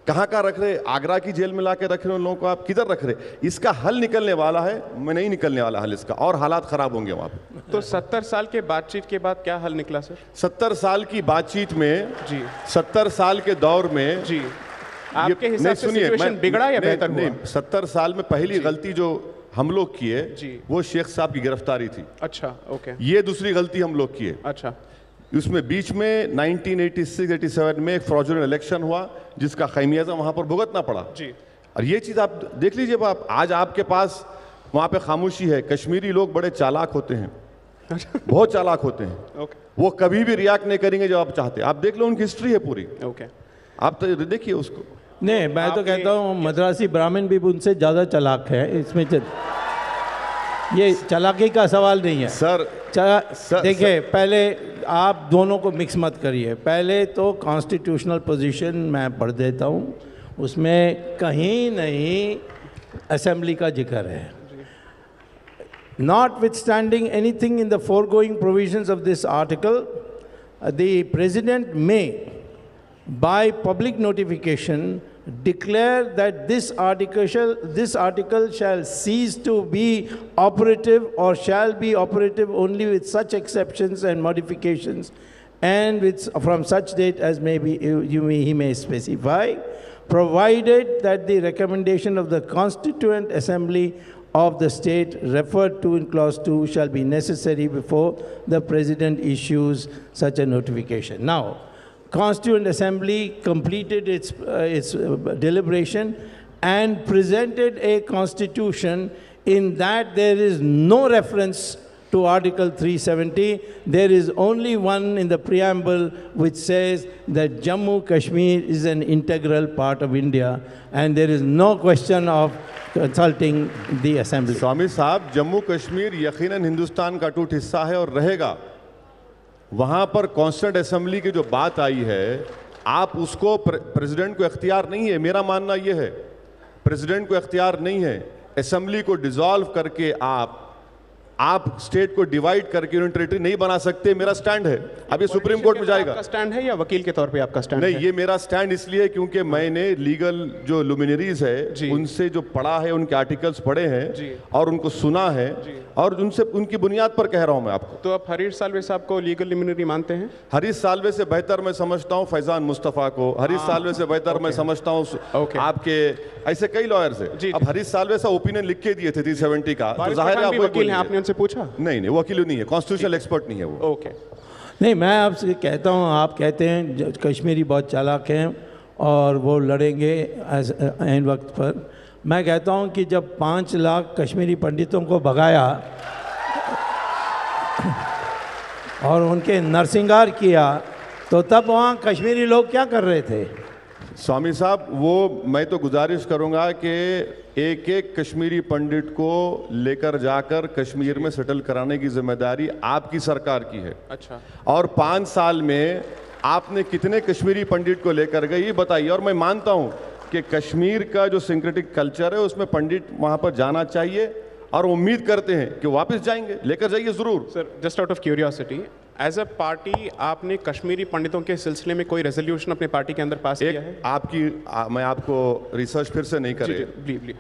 कहाँ का रख रहे, आगरा की जेल में ला के रख रहे उन लोगों को, आप किधर रख रहे? इसका हल निकलने वाला है, मैं नहीं निकलने वाला हल इसका, और हालात खराब होंगे वहां पे। तो 70 साल के बातचीत के बाद क्या हल निकला सर? 70 साल की बातचीत में जी, 70 साल के दौर में जी, आपके हिसाब से सिचुएशन बिगड़ा या बेहतर हुआ? 70 साल में पहली गलती जो हम लोग किए वो शेख साहब की गिरफ्तारी थी। अच्छा, ओके। ये दूसरी गलती हम लोग किए। अच्छा, उसमें बीच में 1986-87 में एक फ्रॉडुलेंट इलेक्शन हुआ, जिसका खैमियाजा वहां पर भुगतना पड़ा। जी। और ये चीज आप देख लीजिए, आप आज आपके पास वहां पे खामोशी है। कश्मीरी लोग बड़े चालाक होते हैं, बहुत चालाक होते हैं। ओके, वो कभी भी रिएक्ट नहीं करेंगे जब आप चाहते। आप देख लो, उनकी हिस्ट्री है पूरी, ओके। आप तो देखिए उसको। नहीं, मैं तो कहता हूँ मद्रासी ब्राह्मण भी उनसे ज़्यादा चालाक है। इसमें ये चालाकी का सवाल नहीं है सर। देखिए, पहले आप दोनों को मिक्स मत करिए। पहले तो कॉन्स्टिट्यूशनल पोजीशन मैं पढ़ देता हूँ, उसमें कहीं नहीं असेंबली का जिक्र है। Notwithstanding anything in the foregoing provisions of this article, the President may, by public notification, declare that this article shall cease to be operative or shall be operative only with such exceptions and modifications, and from such date as he may specify, provided that the recommendation of the Constituent Assembly of the state referred to in clause 2 shall be necessary before the President issues such a notification. Now, Constituent Assembly completed its deliberation and presented a constitution in that there is no reference to Article 370. There is only one in the preamble which says that Jammu Kashmir is an integral part of India, and there is no question of consulting the Assembly. स्वामी साहब, जम्मू कश्मीर यकीनन हिंदुस्तान का अटूट हिस्सा है और रहेगा। वहां पर कॉन्स्टिट्यूएंट असेंबली की जो बात आई है, आप उसको प्रेसिडेंट को इख्तियार नहीं है, मेरा मानना यह है, प्रेसिडेंट को इख्तियार नहीं है। असेंबली को डिसॉल्व करके आप आप स्टेट को डिवाइड करके यूनियन टेरिटरी नहीं बना सकते, मेरा स्टैंड है। अब ये सुप्रीम कोर्ट में जाएगा। आपका स्टैंड है या वकील के तौर पे आपका स्टैंड नहीं, है? ये मेरा स्टैंड इसलिए क्योंकि मैंने लीगल जो लुमिनरीज है उनसे जो पढ़ा है, उनके आर्टिकल्स पढ़े हैं और उनको सुना है और उनसे उनकी बुनियाद पर कह रहा हूं मैं आपको। तो आप हरीश साल्वे साहब को लीगल लुमिनरी मानते हैं? हरीश साल्वे से बेहतर मैं समझता हूं फैजान मुस्तफा को, हरीश साल्वे से बेहतर मैं समझता हूं आपके ऐसे कई लॉयर्स हैं। अब हरीश साल्वे साहब ओपिनियन लिख के दिए थे 370 का, तो जाहिर है आप वकील हैं, आपने उनसे पूछा? नहीं, वकील नहीं है, कॉन्स्टिट्यूशनल एक्सपर्ट नहीं है वो। ओके, नहीं, मैं आपसे कहता हूँ, आप कहते हैं कश्मीरी बहुत चालाक हैं और वो लड़ेंगे ऐन वक्त पर। मैं कहता हूँ कि जब 5 लाख कश्मीरी पंडितों को भगाया और उनके नरसिंगार किया, तो तब वहाँ कश्मीरी लोग क्या कर रहे थे? स्वामी साहब, वो मैं तो गुजारिश करूंगा कि एक एक कश्मीरी पंडित को लेकर जाकर कश्मीर में सेटल कराने की जिम्मेदारी आपकी सरकार की है। अच्छा। और 5 साल में आपने कितने कश्मीरी पंडित को लेकर गए ये बताइए। और मैं मानता हूं कि कश्मीर का जो सिंक्रेटिक कल्चर है उसमें पंडित वहां पर जाना चाहिए और उम्मीद करते हैं कि वापस जाएंगे, लेकर जाइए जरूर। Sir, just out of curiosity, as a party आपने कश्मीरी पंडितों के सिलसिले में कोई रेजोल्यूशन अपने पार्टी के अंदर पास किया है? मैं आपको रिसर्च फिर से नहीं करे,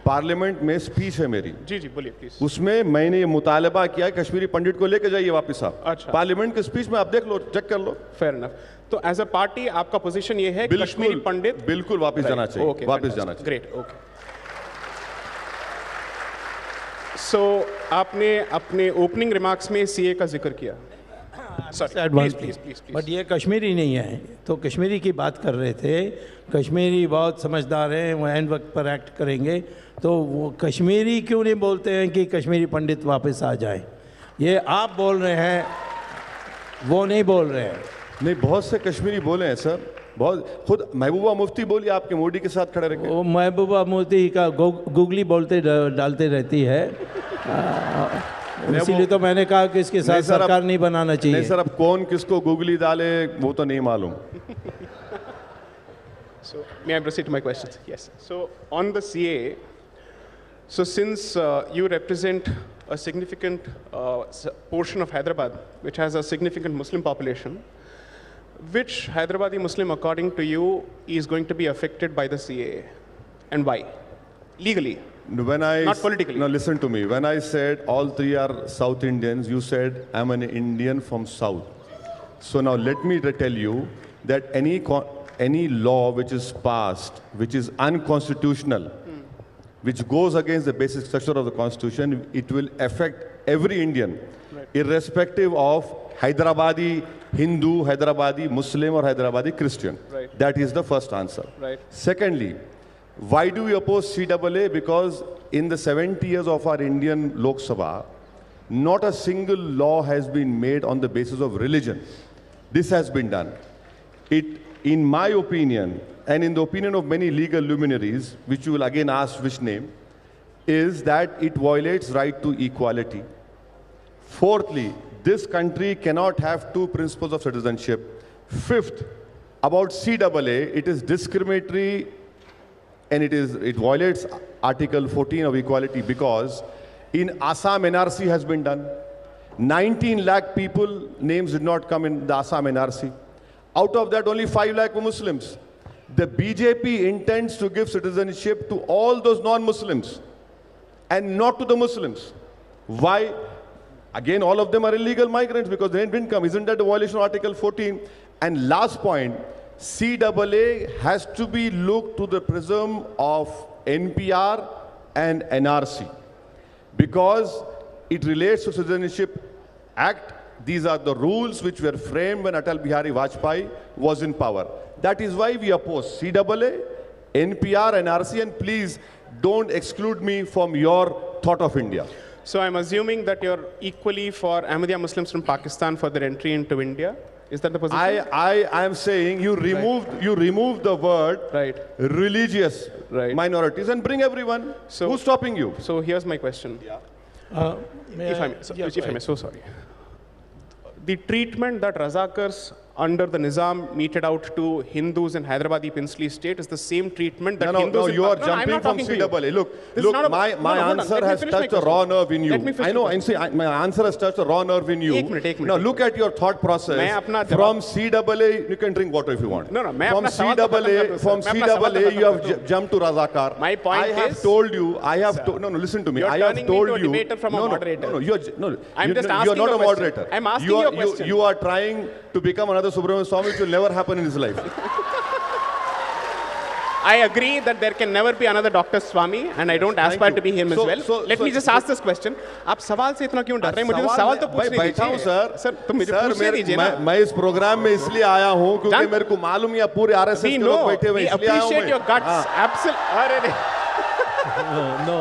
पार्लियामेंट में स्पीच है मेरी। जी जी, बोलिए प्लीज। उसमें मैंने ये मुतालबा किया कश्मीरी पंडित को लेकर जाइए वापस आप। अच्छा। पार्लियामेंट की स्पीच में आप देख लो, चेक कर लो। Fair enough. तो एज अ पार्टी आपका पोजीशन ये है कि कश्मीरी पंडित बिल्कुल वापस जाना चाहिए, वापस जाना चाहिए। Great, okay. सो आपने अपने ओपनिंग रिमार्क्स में सीए का जिक्र किया। बट ये कश्मीरी नहीं है, तो कश्मीरी की बात कर रहे थे। कश्मीरी बहुत समझदार हैं, वो एन वक्त पर एक्ट करेंगे। तो वो कश्मीरी क्यों नहीं बोलते हैं कि कश्मीरी पंडित वापस आ जाएं? ये आप बोल रहे हैं, वो नहीं बोल रहे हैं। नहीं, बहुत से कश्मीरी बोले हैं सर, बहुत। खुद महबूबा मुफ्ती बोली आपके मोदी के साथ खड़े रखे। वो महबूबा मुफ्ती का गूगली बोलते डालते रहती है, इसीलिए तो मैंने कहा कि इसके साथ सरकार नहीं बनाना चाहिए। नहीं सर, अब कौन किसको गूगली डाले वो तो नहीं मालूम। So may I proceed to my questions? Yes. So on the CA, so since you represent a significant portion of Hyderabad, which has a significant Muslim population, which Hyderabadi Muslim, according to you, is going to be affected by the CA, and why? Legally. Not politically. No, listen to me. When I said all three are South Indians, you said I'm an Indian from South. So now let me tell you that any law which is passed, which is unconstitutional, which goes against the basic structure of the Constitution, it will affect every Indian, irrespective of Hyderabadi Hindu, Hyderabadi Muslim, or Hyderabadi Christian. Right. That is the first answer. Right. Secondly, why do we oppose CAA? Because in the 70 years of our Indian Lok Sabha, not a single law has been made on the basis of religion. This has been done. In my opinion, and in the opinion of many legal luminaries, which you will again ask which name, is that it violates right to equality. Fourthly, this country cannot have two principles of citizenship. Fifth, about CAA, it is discriminatory and it violates Article 14 of equality because in Assam NRC has been done. 19 lakh people names did not come in the Assam NRC. Out of that, only 5 lakh were Muslims. The BJP intends to give citizenship to all those non-Muslims and not to the Muslims. Why? Again, all of them are illegal migrants because they didn't come. Isn't that a violation of Article 14? And last point, CAA has to be looked to the prism of NPR and NRC because it relates to Citizenship Act. These are the rules which were framed when Atal Bihari Vajpayee was in power. That is why we oppose CAA, NPR, NRC, and please don't exclude me from your thought of India. So I'm assuming that you're equally for Ahmadiyya Muslims from Pakistan for their entry into India. Is that the position? I am saying you removed the word religious minorities and bring everyone. So who's stopping you? So here's my question. If I may, so sorry. The treatment that Razakars under the Nizam meted out to Hindus in Hyderabadi Princely state is the same treatment that Hindus No, in you are I'm jumping not from talking to you. CAA. Look, This is not a- my no, hold on. answer Let me has finish my touched a question. raw nerve in you. Let me finish I know, my and see, my answer has touched a raw nerve in you. एक minute, Now look at your thought process. मैं अपना From CAA, you can drink water if you want. No, मैं From अपना सवाल तो खत्म कर दूं, from सर। मैं अपना सवाल तो CAA, खत्म you have कर दूं। jumped to Razakar. My point I have is- told you, no, listen to me. You're I have turning me told into a you. debater from a moderator. No, I'm just you're asking not you a a question. moderator. I'm asking you a question. You are trying to become another Subramanian Swami, which will never happen in his life. I agree that there can never be another Dr. Swami, and I don't aspire to be him as well. Let me just ask this question. आप सवाल से इतना क्यों डर रहे हैं? मुझे तो सवाल तो पूछने बैठा हूँ दीजिए। सर, तो मुझे पूछने दीजिए ना। मैं इस प्रोग्राम में इसलिए आया हूँ क्योंकि मेरे को मालूम है पूरे आरएसएस के लोग बैठे हुए We इसलिए आया हूँ appreciate your guts. हाँ। Absolutely.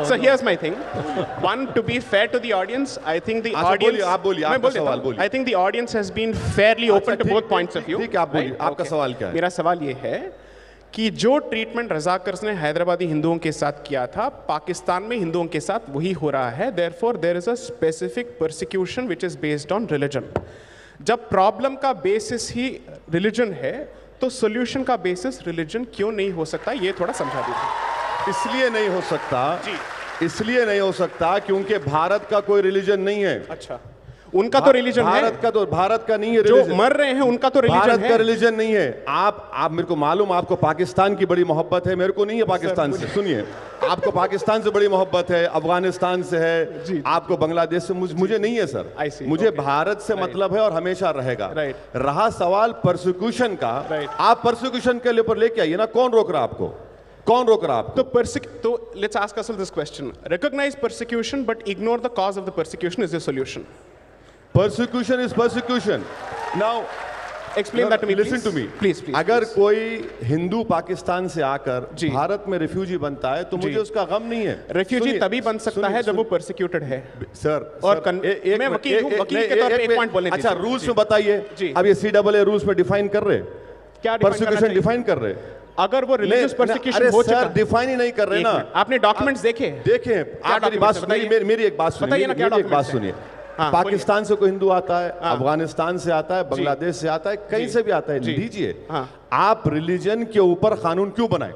So here's my thing. One, to be fair to the audience, I think the अच्छा, audience. आप बोलिए, मैं आपका बोल देता सवाल हूँ। बोलिए। I think the audience has been fairly open to ठीक, both ठीक, points of view. ठीक है, आप बोलिए, right? आपका Okay. सवाल क्या है? मेरा सवाल ये है कि जो ट्रीटमेंट रजाकर्स ने हैदराबादी हिंदुओं के साथ किया था, पाकिस्तान में हिंदुओं के साथ वही हो रहा है. Therefore, there is a specific persecution which is based on religion. जब प्रॉब्लम का बेसिस ही रिलीजन है, तो सोल्यूशन का बेसिस रिलीजन क्यों नहीं हो सकता? ये थोड़ा समझा दीजिए। इसलिए नहीं हो सकता जी। इसलिए नहीं हो सकता क्योंकि भारत का कोई रिलीजन नहीं है। अच्छा, उनका तो रिलीजन है। भारत का नहीं है जो religion। मर रहे हैं उनका तो रिलीजन भारत है। का रिलीजन नहीं है। आप मेरे को मालूम, आपको पाकिस्तान की बड़ी मोहब्बत है, मेरे को नहीं है पाकिस्तान से। सुनिए, आपको पाकिस्तान से बड़ी मोहब्बत है, अफगानिस्तान से है, आपको बांग्लादेश से, मुझे नहीं है सर। मुझे भारत से मतलब है और हमेशा रहेगा। रहा सवाल परसिक्यूशन का, आप परसिक्यूशन के ऊपर लेके आइए ना, कौन रोक रहा आपको? कौन रोक रहा आपको? तो let's ask ourselves this question. Recognize persecution but ignore the cause of the persecution is the solution. Persecution is persecution. Now, explain that to me, listen please. to me. Please. अगर कोई हिंदू पाकिस्तान से आकर भारत में रिफ्यूजी बनता है तो मुझे उसका गम नहीं है। रिफ्यूजी तभी बन सकता है जब वो परसिक्यूटेड है। सर, और मैं वकील हूं, वकील के तौर पे एक पॉइंट बोलने दीजिए। अच्छा, रूल्स में बताइए। अब ये CAA रूल्स में डिफाइन कर रहे, क्या परसिक्यूशन डिफाइन कर रहे? अगर वो रिलीजियस परसिक्यूशन हो चुका है, डिफाइन ही नहीं कर रहे ना। आपने डॉक्यूमेंट्स देखे? देखे। आप मेरी बात सुनिए, मेरी एक बात सुनिए, मेरी एक बात सुनिए। पाकिस्तान से कोई हिंदू आता है, अफगानिस्तान से आता है, बांग्लादेश से आता है, कहीं से भी आता है, लीजिए। आप रिलीजन के ऊपर कानून क्यों बनाए?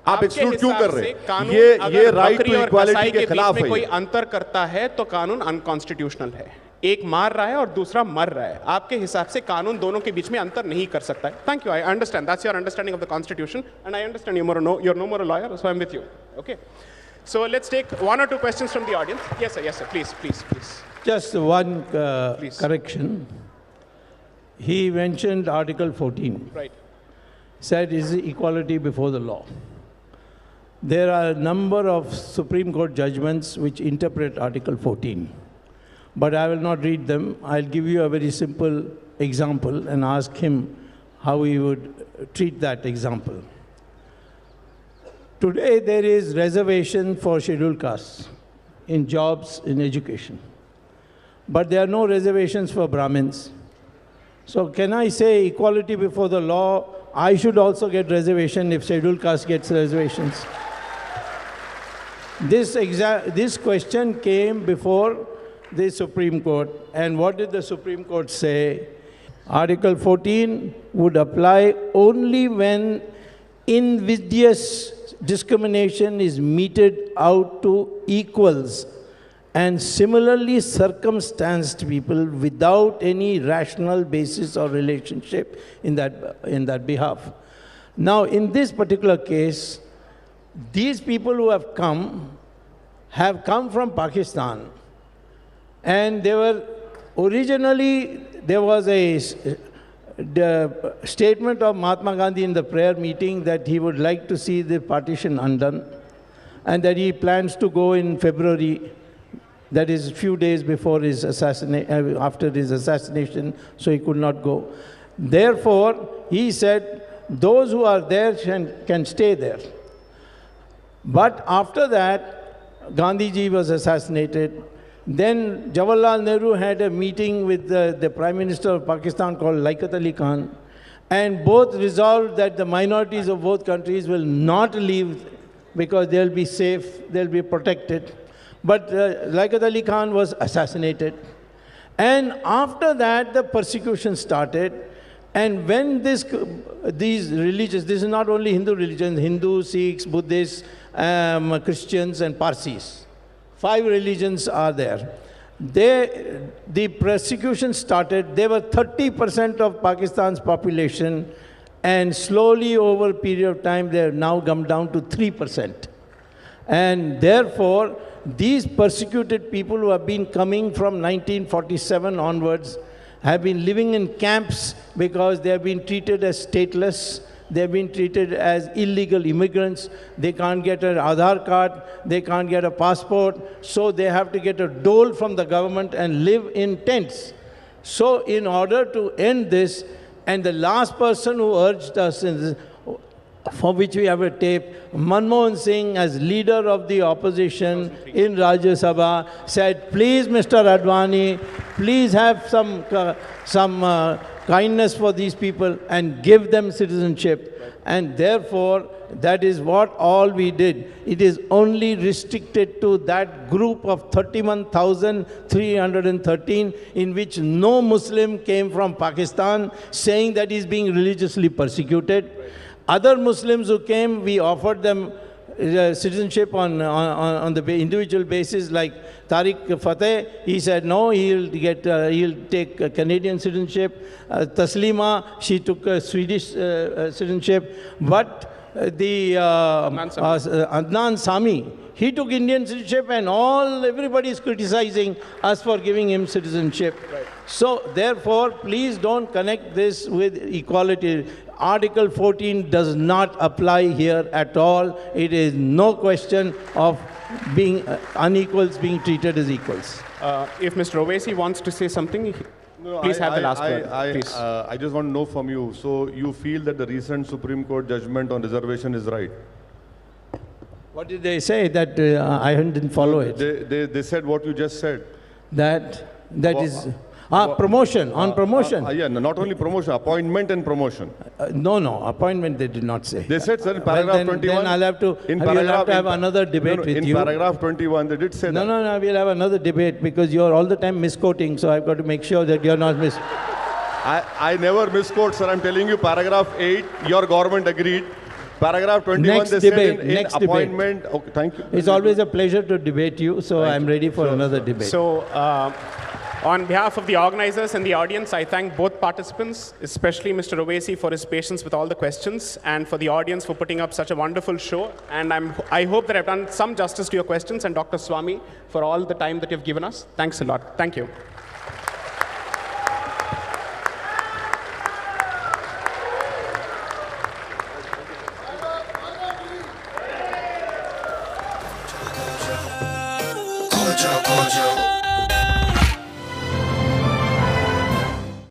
आप एक्सक्लूड क्यों कर रहे हैं? ये राइट टू इक्वालिटी के खिलाफ है। कोई अंतर करता है तो कानून अनकॉन्स्टिट्यूशनल है। एक मार रहा है और दूसरा मर रहा है। आपके हिसाब से कानून दोनों के बीच में अंतर नहीं कर सकता है। Thank you, I understand, that's your understanding of the constitution and I understand you're no more a lawyer, so I'm with you. Okay, so let's take one or two questions from the audience. Yes sir, please. Just one correction. He mentioned Article 14. Right. Said is equality before the law. There are a number of Supreme Court judgments which interpret Article 14. But I will not read them. I'll give you a very simple example and ask him how he would treat that example. Today there is reservation for scheduled castes in jobs, in education. But there are no reservations for Brahmins. So can I say equality before the law, I should also get reservation if scheduled caste gets reservations? This question came before the Supreme Court, and what did the Supreme Court say? Article 14 would apply only when invidious discrimination is meted out to equals and similarly circumstanced people without any rational basis or relationship in that behalf. Now, in this particular case, these people who have come from Pakistan, and they were originally, there was the statement of Mahatma Gandhi in the prayer meeting that he would like to see the partition undone, and that he plans to go in February, that is a few days before his after his assassination, so he could not go. Therefore, he said, those who are there can stay there. But after that, Gandhiji was assassinated. Then Jawaharlal Nehru had a meeting with the Prime Minister of Pakistan called Liaquat Ali Khan, and both resolved that the minorities of both countries will not leave because they'll be safe, they'll be protected. But Liaquat Ali Khan was assassinated. And after that, the persecution started. And when these religions, this is not only Hindu religions, Hindu, Sikhs, Buddhists, Christians and Parsis. 5 religions are there. The persecution started, they were 30% of Pakistan's population, and slowly over a period of time they have now come down to 3%. And therefore, these persecuted people who have been coming from 1947 onwards have been living in camps because they have been treated as stateless. They have been treated as illegal immigrants. They can't get an Aadhaar card. They can't get a passport. So they have to get a dole from the government and live in tents. So in order to end this, and the last person who urged us in this, for which we have a tape, Manmohan Singh, as leader of the opposition in Rajya Sabha, said, please, Mr. Advani, please have some kindness for these people and give them citizenship. And therefore, that is what all we did. It is only restricted to that group of 31,313 in which no Muslim came from Pakistan saying that he is being religiously persecuted. Other Muslims who came, we offered them citizenship on the individual basis, like Tariq Fateh. He said no, he'll take Canadian citizenship. Taslima, she took Swedish citizenship. But the Adnan Sami, he took Indian citizenship, and everybody is criticizing us for giving him citizenship. Right. So therefore, please don't connect this with equality. Article 14 does not apply here at all. It is no question of being unequals being treated as equals. If Mr. Owaisi wants to say something, please have the last word. I just want to know from you, so you feel that the recent Supreme Court judgment on reservation is right? What did they say? That I didn't follow it. They said what you just said. That is... promotion, on promotion. Yeah, not only promotion, appointment and promotion. No, appointment they did not say. They said, sir, in paragraph 21. Then I'll have to, we'll have to have another debate with you. In paragraph 21, they did say that. No, we'll have another debate because you're all the time misquoting, so I've got to make sure that you're not I never misquote, sir. I'm telling you, paragraph 8, your government agreed. Paragraph 21, next they debate, said in appointment. Debate. Okay, thank you. It's always a pleasure to debate you, so I'm ready for another debate. So, on behalf of the organizers and the audience, I thank both participants, especially Mr. Owaisi for his patience with all the questions, and for the audience for putting up such a wonderful show. And I hope that I've done some justice to your questions, and Dr. Swami for all the time that you've given us. Thanks a lot. Thank you. Kojo.